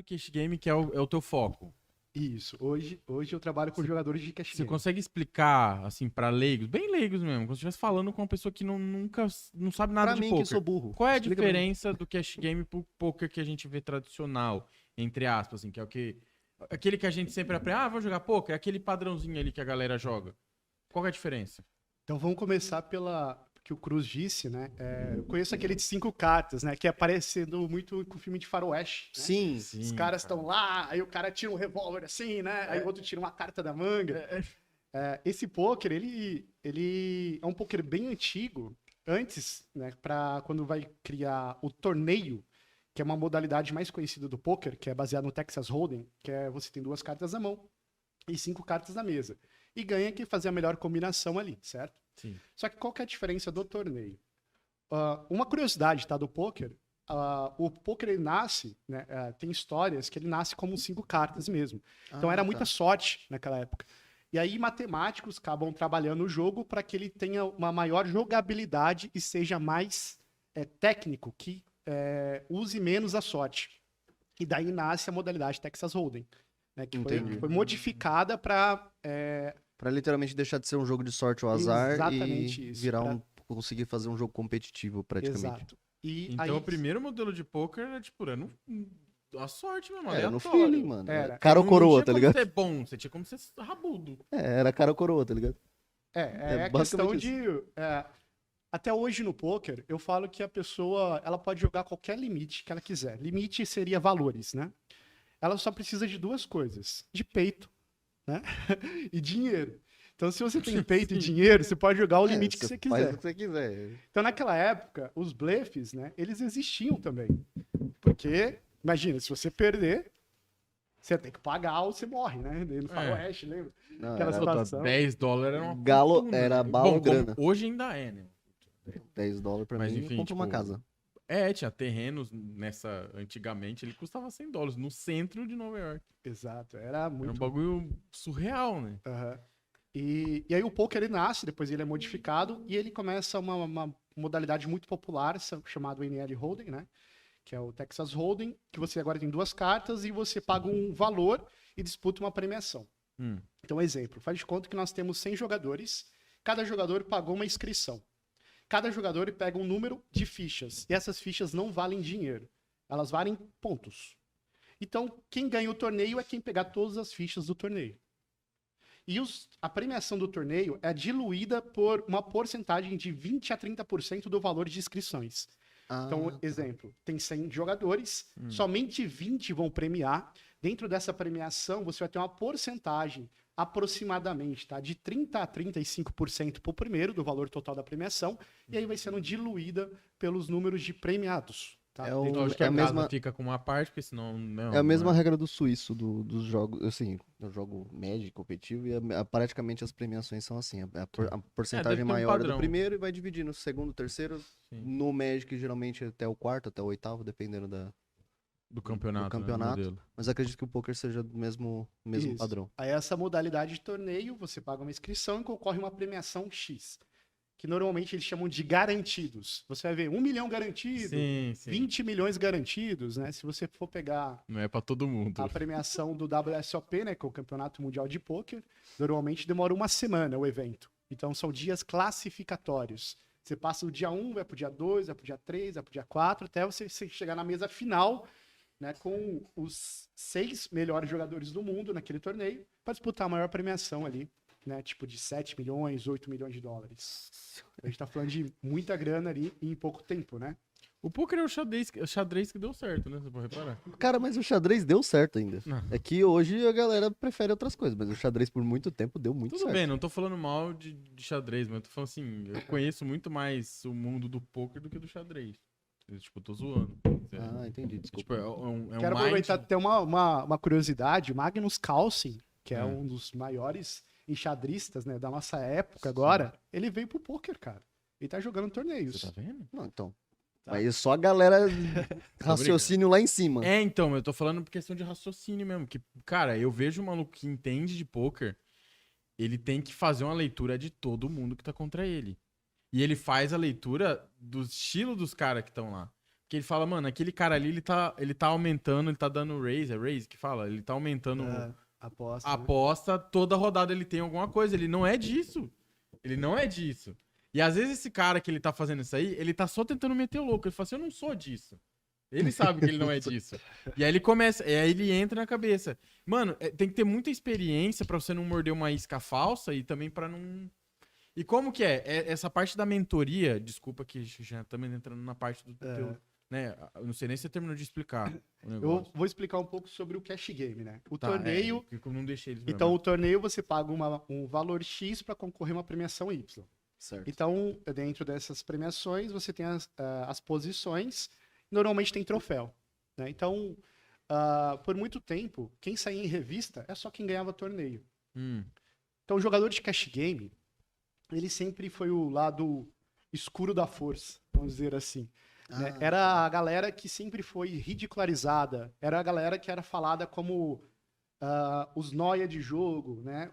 do cash game que é o teu foco. Isso. Hoje eu trabalho com jogadores de cash Você game. consegue explicar, assim, pra leigos, bem leigos mesmo, como se estivesse falando com uma pessoa que nunca não sabe nada Pra de mim, poker. que sou burro. Qual é a Explica pra mim. diferença do cash game pro poker que a gente vê tradicional, entre aspas, assim, que é o que... Aquele que a gente sempre aprende, vou jogar poker, é aquele padrãozinho ali que a galera joga. Qual é a diferença? Então vamos começar pela que o Cruz disse, né? Eu conheço aquele de 5 cartas, né? Que é parecido muito com o filme de faroeste. Né? Sim. Os caras estão lá, aí o cara tira um revólver assim, né? Aí o outro tira uma carta da manga. Esse pôquer, ele é um pôquer bem antigo. Antes, né? Para quando vai criar o torneio, que é uma modalidade mais conhecida do pôquer, que é baseado no Texas Hold'em, que é você tem 2 cartas na mão e 5 cartas na mesa. E ganha quem fazer a melhor combinação ali, certo? Sim. Só que qual que é a diferença do torneio? Uma curiosidade, tá, do pôquer, o pôquer ele nasce, né, tem histórias que ele nasce como 5 cartas mesmo. Então era muita sorte naquela época. E aí matemáticos acabam trabalhando o jogo para que ele tenha uma maior jogabilidade e seja mais técnico, que use menos a sorte. E daí nasce a modalidade Texas Hold'em, né, que foi modificada para Pra literalmente deixar de ser um jogo de sorte ou azar Exatamente e isso, virar conseguir fazer um jogo competitivo, praticamente. Exato. E Então aí, o primeiro modelo de poker é tipo, a sorte mesmo, Era no aleatório. feeling, mano. Era. Cara ou coroa, tá Não ligado? tinha como ser bom, você tinha como ser rabudo. Era cara ou coroa, tá ligado? a basicamente questão de... até hoje no poker, eu falo que a pessoa ela pode jogar qualquer limite que ela quiser. Limite seria valores, né? Ela só precisa de 2 coisas. De peito, né? E dinheiro. Então, se você tem peito e dinheiro, você pode jogar o limite que você Faz quiser. o que você quiser. Então, naquela época, os blefs, né? Eles existiam também. Porque, imagina, se você perder, você tem que pagar ou você morre, né? No faroeste, lembra? Não, Aquela era situação. $10 era uma Galo fortuna, era né? bala Bom, ou grana. hoje ainda é, né? $10 pra Mas, mim, enfim, compra uma tipo, casa. Tinha terrenos antigamente, ele custava $100, no centro de Nova York. Exato, era Era um muito... bagulho surreal, né? Aham. E aí o poker ele nasce, depois ele é modificado e ele começa uma modalidade muito popular chamado NL Hold'em, né? Que é o Texas Hold'em, que você agora tem 2 cartas e você paga um valor e disputa uma premiação. Então, exemplo, faz de conta que nós temos 100 jogadores, cada jogador pagou uma inscrição. Cada jogador pega um número de fichas e essas fichas não valem dinheiro, elas valem pontos. Então, quem ganha o torneio é quem pegar todas as fichas do torneio. E a premiação do torneio é diluída por uma porcentagem de 20 a 30% do valor de inscrições. Então, exemplo, tem 100 jogadores, somente 20 vão premiar. Dentro dessa premiação, você vai ter uma porcentagem aproximadamente, tá? De 30 a 35% para o primeiro, do valor total da premiação, e aí vai sendo diluída pelos números de premiados. Tá? Acho que é a a casa mesma- fica com uma parte, porque senão... Não, É a mesma não regra do suíço, dos jogos, assim, eu jogo médio, competitivo, e praticamente as premiações são assim, a deve porcentagem ter um maior é do padrão. primeiro e vai dividindo o segundo, terceiro, Sim. no Magic geralmente até o quarto, até o oitavo, dependendo do campeonato, do campeonato. Né, do modelo. mas acredito que o poker seja do mesmo Isso. padrão. Aí essa modalidade de torneio, você paga uma inscrição e concorre uma premiação X. Que normalmente eles chamam de garantidos. Você vai ver 1 milhão garantido, Sim. 20 milhões garantidos, né? Se você for pegar Não é pra todo mundo. a premiação do WSOP, né, que é o Campeonato Mundial de Pôquer, normalmente demora 1 semana o evento. Então são dias classificatórios. Você passa do dia 1, vai pro dia 2, vai pro dia 3, vai pro dia 4, até você chegar na mesa final, né, com os 6 melhores jogadores do mundo naquele torneio, para disputar a maior premiação ali, né, tipo de 7 milhões, 8 milhões de dólares. A gente tá falando de muita grana ali em pouco tempo, né? O poker é o xadrez que deu certo, né? Você pode reparar. Cara, mas o xadrez deu certo ainda. Não. É que hoje a galera prefere outras coisas, mas o xadrez por muito tempo deu muito Tudo certo. bem, não tô falando mal de xadrez, mas eu tô falando assim, eu conheço muito mais o mundo do poker do que do xadrez. Eu, tipo, tô zoando. Ah, entendi, desculpa. Tipo, é um Quero mind... aproveitar até uma curiosidade. Magnus Carlsen, que é um dos maiores enxadristas, né, da nossa época agora, ele veio pro poker, cara. Ele tá jogando torneios. Você tá vendo? Não, então. Tá. Mas só a galera raciocínio lá em cima. É, então, eu tô falando por questão de raciocínio mesmo. Que, cara, eu vejo um maluco que entende de poker, ele tem que fazer uma leitura de todo mundo que tá contra ele. E ele faz a leitura do estilo dos caras que estão lá. Que ele fala, mano, aquele cara ali, ele tá aumentando, ele tá dando raise, é raise que fala? Ele tá aumentando Aposta. a né? aposta, toda rodada ele tem alguma coisa, ele não é disso. Ele não é disso. E às vezes esse cara que ele tá fazendo isso aí, ele tá só tentando meter o louco. Ele fala assim, eu não sou disso. Ele sabe que ele não é disso. E aí ele começa, e aí ele entra na cabeça. Mano, tem que ter muita experiência pra você não morder uma isca falsa e também pra não... E como que é? Essa parte da mentoria, desculpa que já estamos entrando na parte do teu... Né? Eu não sei nem se você terminou de explicar o Eu negócio. vou explicar um pouco sobre o cash game, né? O Tá, torneio... porque eu não deixei eles Então, o torneio você paga um valor X para concorrer a uma premiação Y. Certo. Então, dentro dessas premiações, você tem as posições, normalmente tem troféu. Né? Então, por muito tempo, quem saía em revista é só quem ganhava torneio. Então, o jogador de cash game, ele sempre foi o lado escuro da força, vamos dizer assim. Né? Era a galera que sempre foi ridicularizada, era a galera que era falada como os nóia de jogo, né?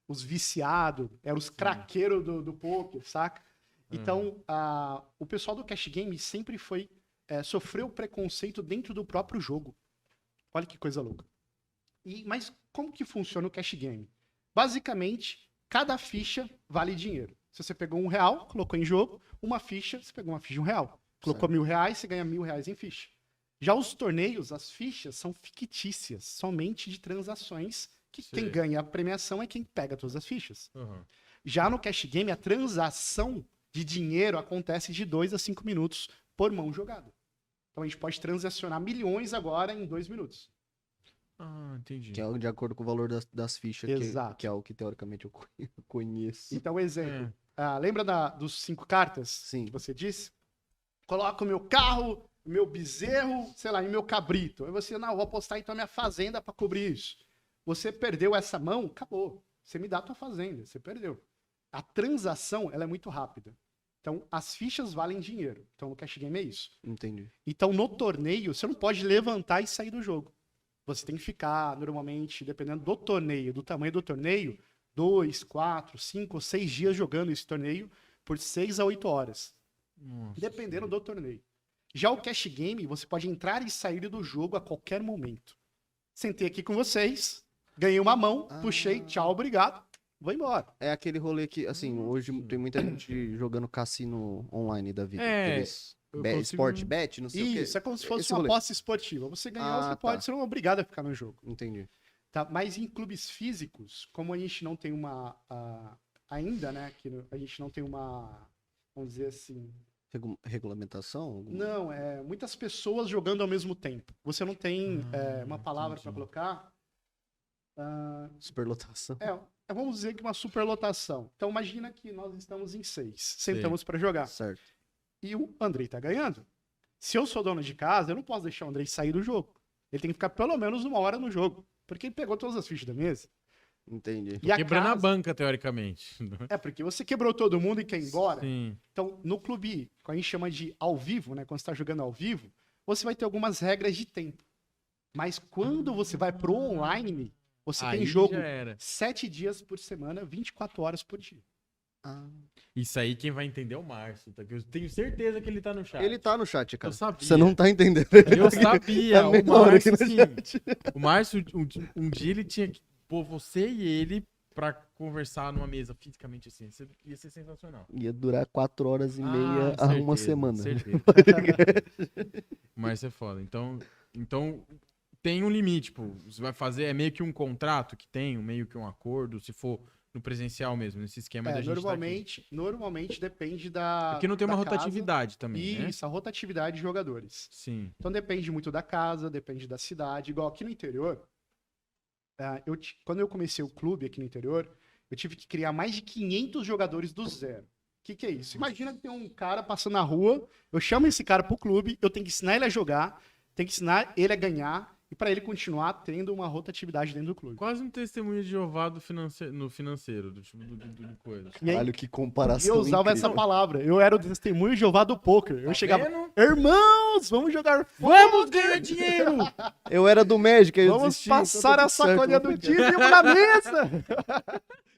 Os viciados, eram os craqueiros do poker, saca? Então, o pessoal do cash game sempre sofreu preconceito dentro do próprio jogo. Olha que coisa louca. Mas como que funciona o cash game? Basicamente, cada ficha vale dinheiro. Se você pegou R$1, colocou em jogo, uma ficha, você pegou uma ficha de R$1. Colocou R$1.000, você ganha R$1.000 em ficha. Já os torneios, as fichas são fictícias, somente de transações, que quem ganha a premiação é quem pega todas as fichas. Já no cash game, a transação de dinheiro acontece de 2 a 5 minutos por mão jogada. Então a gente pode transacionar milhões agora em 2 minutos. Ah, entendi. Que é de acordo com o valor das fichas, Exato. que é o que teoricamente eu conheço. Então, exemplo. Lembra dos 5 cartas Sim. que você disse? Coloco o meu carro, o meu bezerro, sei lá, e meu cabrito. Aí você, não, vou apostar então a minha fazenda para cobrir isso. Você perdeu essa mão, acabou. Você me dá a tua fazenda, você perdeu. A transação, ela é muito rápida. Então, as fichas valem dinheiro. Então, no cash game é isso. Entendi. Então, no torneio, você não pode levantar e sair do jogo. Você tem que ficar, normalmente, dependendo do torneio, do tamanho do torneio, 2, 4, 5 ou 6 dias jogando esse torneio por 6 a 8 horas. Nossa, Dependendo do torneio. Já o cash game, você pode entrar e sair do jogo a qualquer momento. Sentei aqui com vocês, ganhei uma mão, puxei, tchau, obrigado, vou embora. É aquele rolê que, assim, hoje tem muita gente jogando cassino online da vida. Aqueles eu consigo- Sport bet, não sei o quê. Isso, é como se fosse Esse uma rolê. aposta esportiva. Você ganhou, você pode, você não é obrigado a ficar no jogo. Entendi. Tá? Mas em clubes físicos, como a gente não tem ainda, né, a gente não tem uma, vamos dizer assim, Regulamentação? não, muitas pessoas jogando ao mesmo tempo. Você não tem uma palavra para entendi. colocar. Superlotação. Vamos dizer que uma superlotação. Então imagina que nós estamos em 6, sentamos para jogar. Certo. E o Andrei tá ganhando. Se eu sou dono de casa, eu não posso deixar o Andrei sair do jogo. Ele tem que ficar pelo menos 1 hora no jogo. Porque ele pegou todas as fichas da mesa. Entendi. E a Quebrando a casa- banca, teoricamente. porque você quebrou todo mundo e quer ir embora. Sim. Então, no clube, que a gente chama de ao vivo, né? Quando você tá jogando ao vivo, você vai ter algumas regras de tempo. Mas quando você vai pro online, você Aí tem jogo já era. 7 dias por semana, 24 horas por dia. Isso aí quem vai entender é o Márcio, tá? Que eu tenho certeza que ele tá no chat. Ele tá no chat, cara. Eu sabia. Você não tá entendendo. Eu sabia. Tá O meia hora Márcio, aqui no sim. O Márcio, um dia ele tinha que pôr você e ele pra conversar numa mesa fisicamente assim. Ia ser sensacional. Ia durar 4 horas e meia a certeza, uma semana. Certeza. O Márcio é foda. Então tem um limite, tipo, você vai fazer, é meio que um contrato que tem, meio que um acordo, se for no presencial mesmo, nesse esquema da gente Normalmente depende da. Porque não tem uma da casa. rotatividade também, né? Isso, a rotatividade de jogadores. Sim. Então depende muito da casa, depende da cidade. Igual aqui no interior, quando eu comecei o clube aqui no interior, eu tive que criar mais de 500 jogadores do zero. O que é isso? Imagina que tem um cara passando na rua, eu chamo esse cara pro clube, eu tenho que ensinar ele a jogar, tenho que ensinar ele a ganhar, e para ele continuar tendo uma rotatividade dentro do clube. Quase um testemunho de Jeová no financeiro, do tipo de coisa. E aí, Caralho, que comparação. eu usava essa incrível. palavra. Eu era o testemunho de Jeová do poker. Eu Tá chegava, vendo? irmãos, vamos jogar Vamos ganhar dinheiro! Eu era do Magic, aí eu Vamos desisti, então passar tá a tudo certo, sacolinha do vamos pegar. dízimo na mesa.